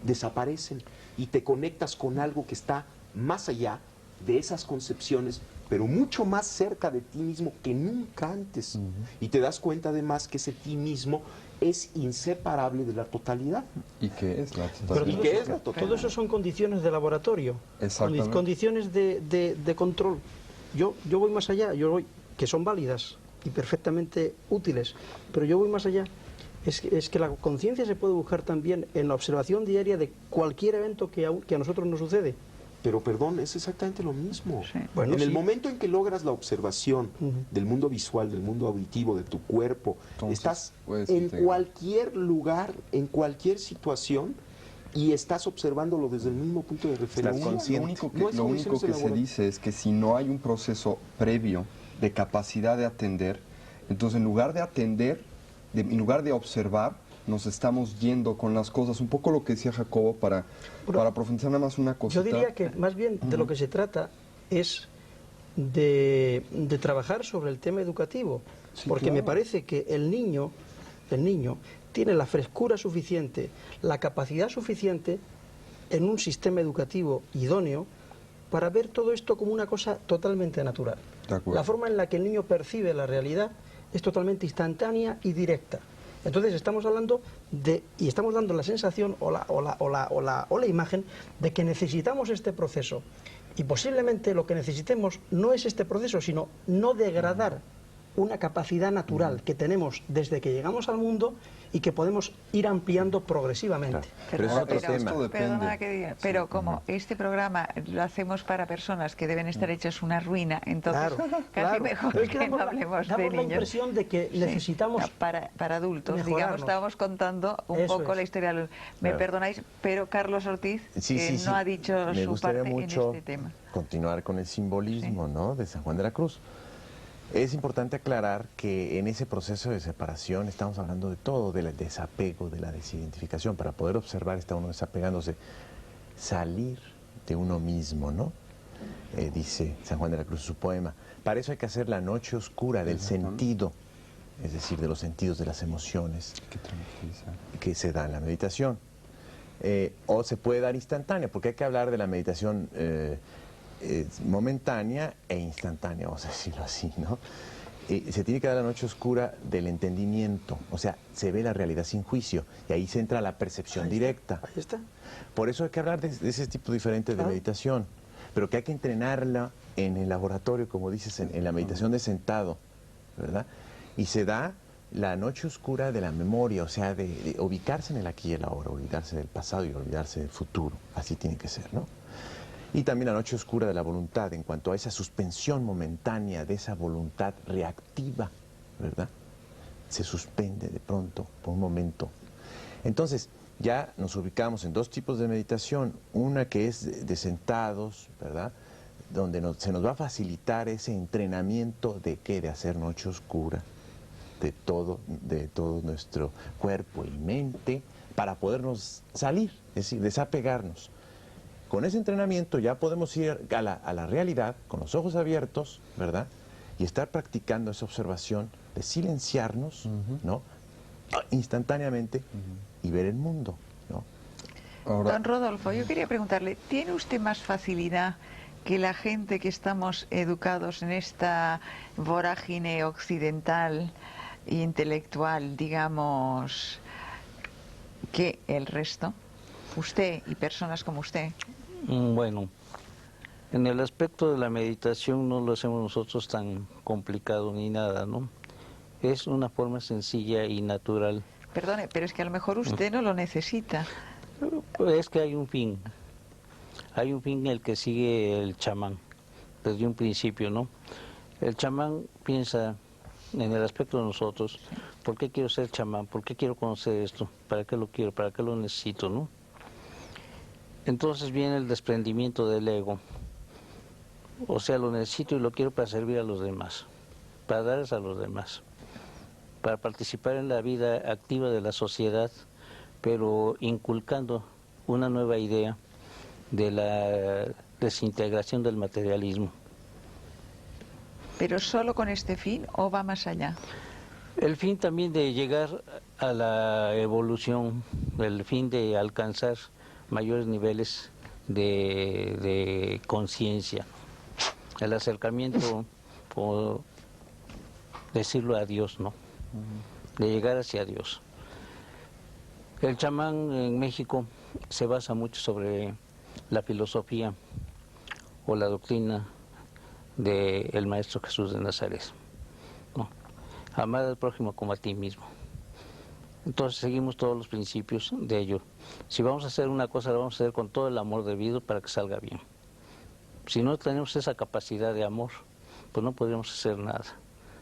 desaparecen y te conectas con algo que está más allá de esas concepciones, pero mucho más cerca de ti mismo que nunca antes. Y te das cuenta además que ese ti mismo es inseparable de la totalidad. ¿Y qué es la Pero totalidad? ¿Y qué es la totalidad? todo eso son condiciones de laboratorio, Exactamente. condiciones de control. Yo voy más allá, que son válidas y perfectamente útiles, pero yo voy más allá. Es que la conciencia se puede buscar también en la observación diaria de cualquier evento que a nosotros nos sucede. Pero perdón, es exactamente lo mismo. Sí. Bueno, en el sí. momento en que logras la observación del mundo visual, del mundo auditivo, de tu cuerpo, Entonces, estás puedes en integrar. cualquier lugar, en cualquier situación, y estás observándolo desde el mismo punto de referencia. Estás consciente. Lo único que, No es lo condiciones único que se elaboradas. dice es que si no hay un proceso previo de capacidad de atender, entonces en lugar de atender, en lugar de observar, nos estamos yendo con las cosas. Un poco lo que decía Jacobo para profundizar nada más una cosita. Yo diría que más bien de lo que se trata es de trabajar sobre el tema educativo, Sí, porque claro. me parece que el niño tiene la frescura suficiente, la capacidad suficiente en un sistema educativo idóneo para ver todo esto como una cosa totalmente natural. De acuerdo. La forma en la que el niño percibe la realidad es totalmente instantánea y directa. Entonces estamos hablando y estamos dando la sensación o la imagen de que necesitamos este proceso. Y posiblemente lo que necesitemos no es este proceso, sino no degradar una capacidad natural que tenemos desde que llegamos al mundo y que podemos ir ampliando progresivamente. Pero es otro tema. Esto depende. Perdona que diga, pero como este programa lo hacemos para personas que deben estar hechas una ruina, entonces casi mejor Pero es que no damos hablemos damos de la niños. impresión de que Sí. necesitamos Para adultos, digamos, mejorarnos. estábamos contando un Eso poco es. la historia. Me Claro. perdonáis, pero Carlos Ortiz no ha dicho Me su gustaría parte mucho en este tema. continuar con el simbolismo, ¿no?, de San Juan de la Cruz. Es importante aclarar que en ese proceso de separación estamos hablando de todo, del desapego, de la desidentificación. Para poder observar está uno desapegándose, salir de uno mismo, ¿no? Dice San Juan de la Cruz en su poema. Para eso hay que hacer la noche oscura del sentido, es decir, de los sentidos de las emociones Hay que tranquilizar. que se da en la meditación. O se puede dar instantánea, porque hay que hablar de la meditación momentánea e instantánea, vamos a decirlo así, ¿no? Se tiene que dar la noche oscura del entendimiento, o sea, se ve la realidad sin juicio, y ahí se entra la percepción directa. Ahí está. Por eso hay que hablar de ese tipo diferente de Claro. meditación, pero que hay que entrenarla en el laboratorio, como dices, en la meditación de sentado, ¿verdad? Y se da la noche oscura de la memoria, o sea, de ubicarse en el aquí y el ahora, olvidarse del pasado y olvidarse del futuro, así tiene que ser, ¿no? Y también la noche oscura de la voluntad, en cuanto a esa suspensión momentánea de esa voluntad reactiva, ¿verdad? Se suspende de pronto, por un momento. Entonces, ya nos ubicamos en dos tipos de meditación, una que es de sentados, ¿verdad? donde se nos va a facilitar ese entrenamiento de qué, de hacer noche oscura, de todo nuestro cuerpo y mente, para podernos salir, es decir, desapegarnos. Con ese entrenamiento ya podemos ir a la realidad con los ojos abiertos, ¿verdad? Y estar practicando esa observación de silenciarnos, ¿no? Instantáneamente y ver el mundo, ¿no? Ahora, Don Rodolfo, yo quería preguntarle, ¿tiene usted más facilidad que la gente que estamos educados en esta vorágine occidental e intelectual, digamos, que el resto? Usted y personas como usted. Bueno, en el aspecto de la meditación no lo hacemos nosotros tan complicado ni nada, ¿no? Es una forma sencilla y natural. Perdone, pero es que a lo mejor usted no lo necesita. Es que hay un fin en el que sigue el chamán, desde un principio, ¿no? El chamán piensa en el aspecto de nosotros, ¿por qué quiero ser chamán? ¿Por qué quiero conocer esto? ¿Para qué lo quiero? ¿Para qué lo necesito, no? Entonces viene el desprendimiento del ego, o sea, lo necesito y lo quiero para servir a los demás, para darles a los demás, para participar en la vida activa de la sociedad, pero inculcando una nueva idea de la desintegración del materialismo. ¿Pero solo con este fin o va más allá? El fin también de llegar a la evolución, el fin de alcanzar mayores niveles de conciencia, el acercamiento, por decirlo, a Dios, ¿no? De llegar hacia Dios. El chamán en México se basa mucho sobre la filosofía o la doctrina del Maestro Jesús de Nazaret, ¿no? Amar al prójimo como a ti mismo. Entonces seguimos todos los principios de ello. Si vamos a hacer una cosa, la vamos a hacer con todo el amor debido para que salga bien. Si no tenemos esa capacidad de amor, pues no podríamos hacer nada.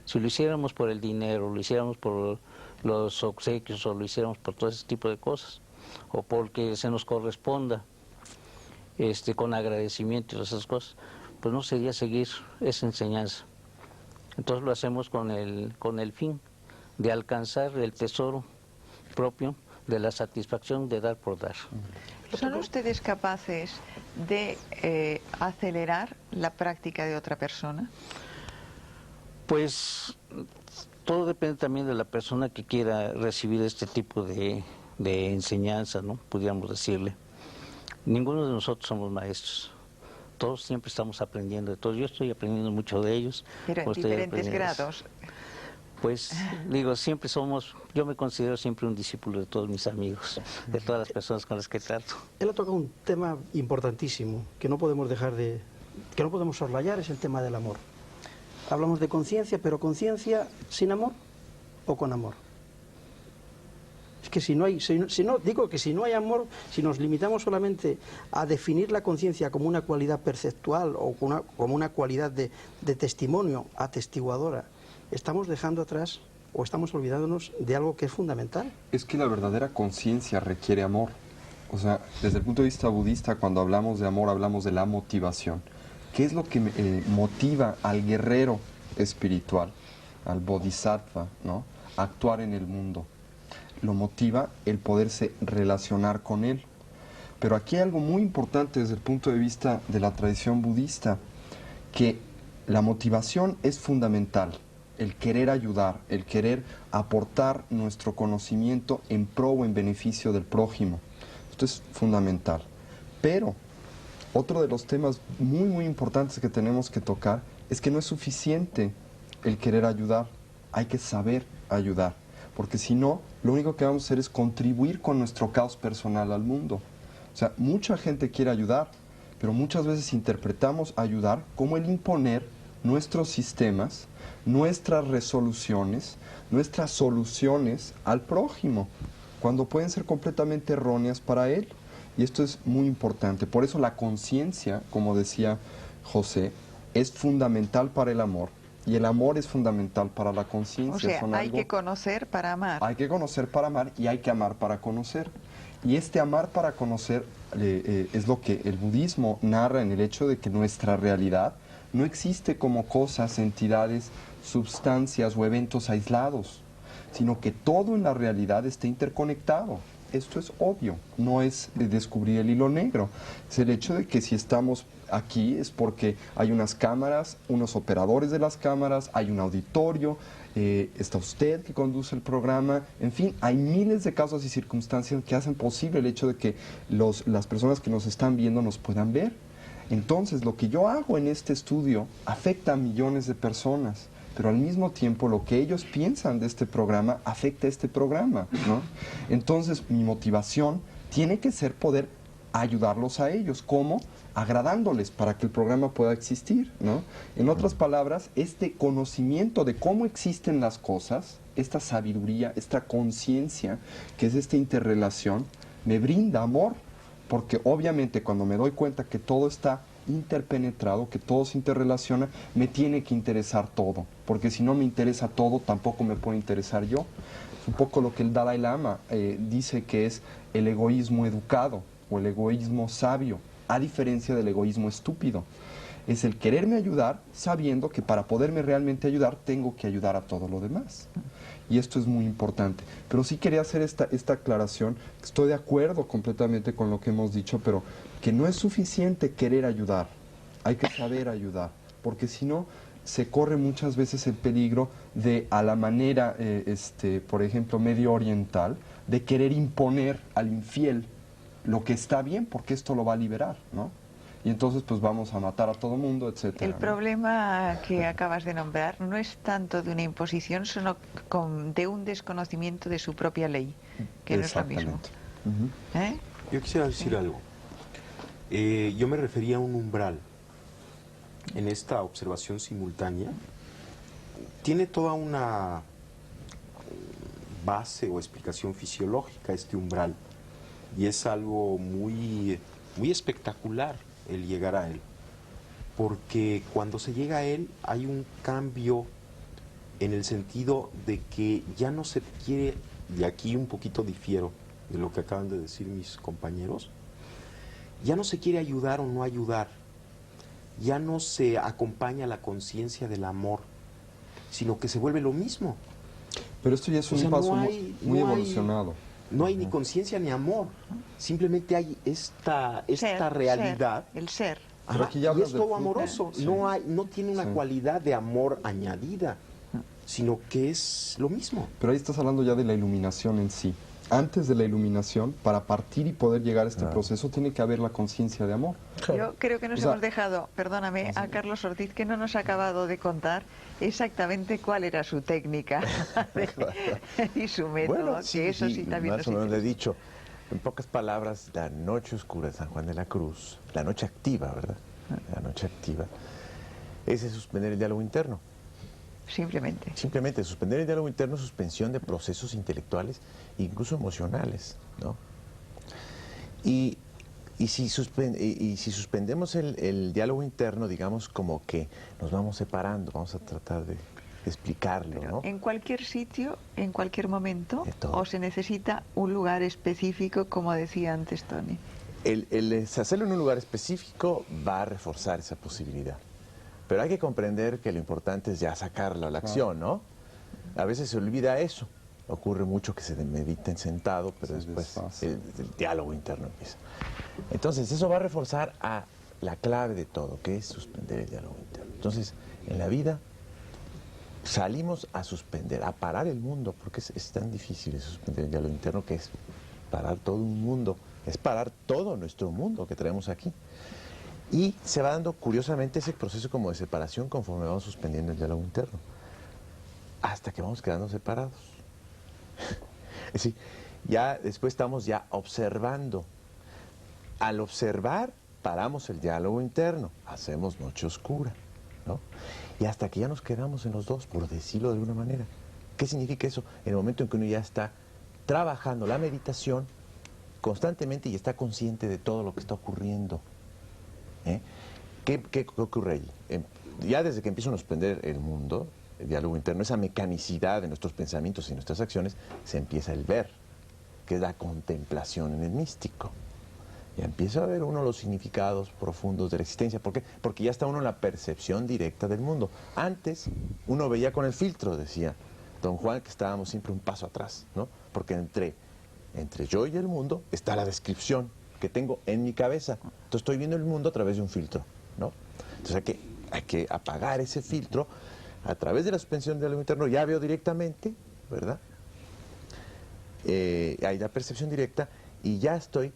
Si lo hiciéramos por el dinero, lo hiciéramos por los obsequios, o lo hiciéramos por todo ese tipo de cosas, o porque se nos corresponda con agradecimiento y esas cosas, pues no sería seguir esa enseñanza. Entonces lo hacemos con el fin de alcanzar el tesoro propio de la satisfacción de dar por dar. ¿Son ustedes capaces de acelerar la práctica de otra persona? Pues todo depende también de la persona que quiera recibir este tipo de enseñanza, ¿no? Pudiéramos decirle. Ninguno de nosotros somos maestros. Todos siempre estamos aprendiendo de todos. Yo estoy aprendiendo mucho de ellos. Pero en diferentes grados. Pues digo, siempre yo me considero siempre un discípulo de todos mis amigos, de todas las personas con las que trato. Él ha tocado un tema importantísimo que no podemos que no podemos soslayar, es el tema del amor. Hablamos de conciencia, pero conciencia sin amor o con amor. Es que si no hay amor, si nos limitamos solamente a definir la conciencia como una cualidad perceptual o como una cualidad de testimonio atestiguadora, estamos dejando atrás o estamos olvidándonos de algo que es fundamental. es que la verdadera conciencia requiere amor. O sea, desde el punto de vista budista, cuando hablamos de amor, hablamos de la motivación. ¿Qué es lo que motiva al guerrero espiritual, al bodhisattva, ¿no?, a actuar en el mundo? Lo motiva el poderse relacionar con él. Pero aquí hay algo muy importante desde el punto de vista de la tradición budista, que la motivación es fundamental, el querer ayudar, el querer aportar nuestro conocimiento en pro o en beneficio del prójimo. Esto es fundamental. Pero otro de los temas muy, muy importantes que tenemos que tocar es que no es suficiente el querer ayudar, hay que saber ayudar, porque si no, lo único que vamos a hacer es contribuir con nuestro caos personal al mundo. O sea, mucha gente quiere ayudar, pero muchas veces interpretamos ayudar como el imponer nuestros sistemas, nuestras resoluciones, nuestras soluciones al prójimo, cuando pueden ser completamente erróneas para él. Y esto es muy importante. Por eso la conciencia, como decía José, es fundamental para el amor. Y el amor es fundamental para la conciencia. O sea, hay que conocer para amar. Hay que conocer para amar y hay que amar para conocer. Y este amar para conocer es lo que el budismo narra en el hecho de que nuestra realidad no existe como cosas, entidades, sustancias o eventos aislados, sino que todo en la realidad está interconectado. Esto es obvio, no es descubrir el hilo negro, es el hecho de que si estamos aquí es porque hay unas cámaras, unos operadores de las cámaras, hay un auditorio, está usted que conduce el programa, en fin, hay miles de casos y circunstancias que hacen posible el hecho de que las personas que nos están viendo nos puedan ver. Entonces, lo que yo hago en este estudio afecta a millones de personas, pero al mismo tiempo lo que ellos piensan de este programa afecta a este programa, ¿no? Entonces, mi motivación tiene que ser poder ayudarlos a ellos. ¿Cómo? Agradándoles para que el programa pueda existir, ¿no? En otras palabras, este conocimiento de cómo existen las cosas, esta sabiduría, esta conciencia, que es esta interrelación, me brinda amor, porque obviamente cuando me doy cuenta que todo está interpenetrado, que todo se interrelaciona, me tiene que interesar todo, porque si no me interesa todo, tampoco me puede interesar yo. Es un poco lo que el Dalai Lama dice que es el egoísmo educado o el egoísmo sabio, a diferencia del egoísmo estúpido. Es el quererme ayudar sabiendo que para poderme realmente ayudar tengo que ayudar a todo lo demás. Y esto es muy importante. Pero sí quería hacer esta aclaración. Estoy de acuerdo completamente con lo que hemos dicho, pero que no es suficiente querer ayudar. Hay que saber ayudar, porque si no se corre muchas veces el peligro de, a la manera, por ejemplo, medio oriental, de querer imponer al infiel lo que está bien, porque esto lo va a liberar, ¿no? Y entonces pues vamos a matar a todo mundo, etcétera. El problema que acabas de nombrar no es tanto de una imposición, sino de un desconocimiento de su propia ley, que no es lo mismo. ¿Eh? Yo quisiera decir algo. Yo me refería a un umbral. En esta observación simultánea tiene toda una base o explicación fisiológica este umbral, y es algo muy espectacular el llegar a él, porque cuando se llega a él hay un cambio en el sentido de que ya no se quiere, y aquí un poquito difiero de lo que acaban de decir mis compañeros, ya no se quiere ayudar o no ayudar, ya no se acompaña la conciencia del amor, sino que se vuelve lo mismo. Pero esto ya es un paso muy evolucionado. No hay ni conciencia ni amor, simplemente hay esta realidad. El ser. Pero aquí ya y hablas es de todo fútbol. amoroso, Sí. no tiene una cualidad de amor añadida, sino que es lo mismo. Pero ahí estás hablando ya de la iluminación en sí. Antes de la iluminación, para partir y poder llegar a este proceso, tiene que haber la conciencia de amor. Yo creo que nos hemos dejado, perdóname, a Carlos Ortiz, que no nos ha acabado de contar exactamente cuál era su técnica y su método, que eso sí también más nos o menos le he interesa. dicho, en pocas palabras, la noche oscura de San Juan de la Cruz, la noche activa, ¿verdad? La noche activa, es suspender el diálogo interno. Simplemente suspender el diálogo interno, suspensión de procesos intelectuales, incluso emocionales, ¿no? Y si suspendemos el diálogo interno, digamos como que nos vamos separando, vamos a tratar de explicarlo, ¿no? En cualquier sitio, en cualquier momento, De todo. o se necesita un lugar específico, como decía antes Tony. El hacerlo en un lugar específico va a reforzar esa posibilidad. Pero hay que comprender que lo importante es ya sacarlo a la acción, ¿no? A veces se olvida eso. Ocurre mucho que se mediten sentado, pero después el diálogo interno empieza. Entonces, eso va a reforzar a la clave de todo, que es suspender el diálogo interno. Entonces, en la vida salimos a suspender, a parar el mundo, porque es tan difícil suspender el diálogo interno, que es parar todo un mundo, es parar todo nuestro mundo que traemos aquí. Y se va dando, curiosamente, ese proceso como de separación conforme vamos suspendiendo el diálogo interno, hasta que vamos quedando separados. Es decir, ya después estamos ya observando. Al observar, paramos el diálogo interno, hacemos noche oscura, ¿no? Y hasta que ya nos quedamos en los dos, por decirlo de alguna manera. ¿Qué significa eso? En el momento en que uno ya está trabajando la meditación constantemente y está consciente de todo lo que está ocurriendo. ¿Qué ocurre allí? Ya desde que empieza a suspender el mundo, el diálogo interno, esa mecanicidad de nuestros pensamientos y nuestras acciones, se empieza el ver. que es la contemplación en el místico. Y empieza a ver uno los significados profundos de la existencia. ¿Por qué? Porque ya está uno en la percepción directa del mundo. Antes uno veía con el filtro, decía don Juan, que estábamos siempre un paso atrás, ¿no? Porque entre yo y el mundo está la descripción que tengo en mi cabeza. Entonces estoy viendo el mundo a través de un filtro, ¿no? Entonces hay que apagar ese filtro a través de la suspensión del diálogo interno. Ya veo directamente, ¿verdad? Hay la percepción directa y ya estoy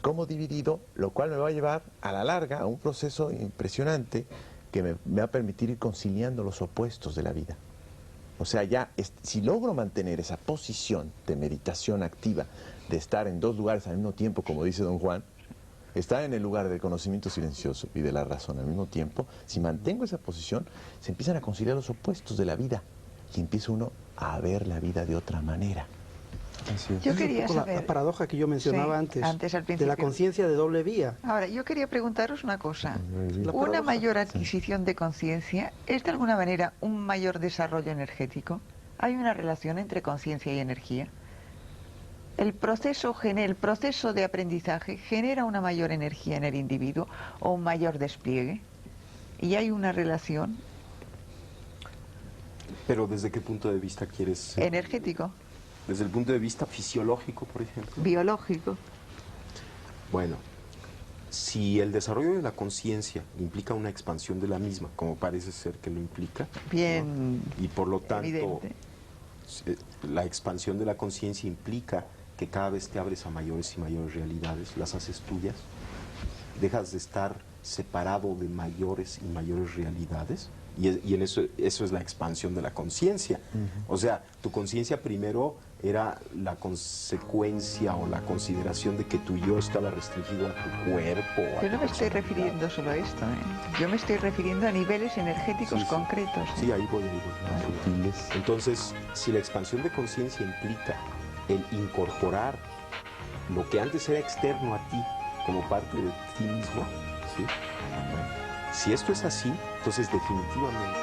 como dividido, lo cual me va a llevar a la larga a un proceso impresionante que me va a permitir ir conciliando los opuestos de la vida. O sea, si logro mantener esa posición de meditación activa, de estar en dos lugares al mismo tiempo, como dice don Juan, estar en el lugar del conocimiento silencioso y de la razón al mismo tiempo, si mantengo esa posición, se empiezan a conciliar los opuestos de la vida y empieza uno a ver la vida de otra manera. Así es. Yo Esa es quería un poco saber... la paradoja que yo mencionaba Sí, antes al de la principio. conciencia de doble vía. Ahora, yo quería preguntaros una cosa. La ¿Una paradoja. mayor adquisición de conciencia es de alguna manera un mayor desarrollo energético? ¿Hay una relación entre conciencia y energía? ¿El proceso de aprendizaje genera una mayor energía en el individuo o un mayor despliegue? ¿Y hay una relación? Pero ¿desde qué punto de vista quieres? ¿Energético? Desde el punto de vista fisiológico, por ejemplo. ¿Biológico? Bueno, si el desarrollo de la conciencia implica una expansión de la misma, como parece ser que lo implica, Bien, ¿no? Y por lo tanto, evidente. la expansión de la conciencia implica que cada vez te abres a mayores y mayores realidades, las haces tuyas, dejas de estar separado de mayores y mayores realidades, y en eso es la expansión de la conciencia. O sea, tu conciencia primero era la consecuencia o la consideración de que tu yo estaba restringido a tu cuerpo. a Yo tu no me estoy personalidad. refiriendo solo a esto, ¿eh? Yo me estoy refiriendo a niveles energéticos Sí, sí. concretos. Sí, ahí voy. Sutiles. Entonces, si la expansión de conciencia implica el incorporar lo que antes era externo a ti como parte de ti mismo, ¿sí? Si esto es así, entonces definitivamente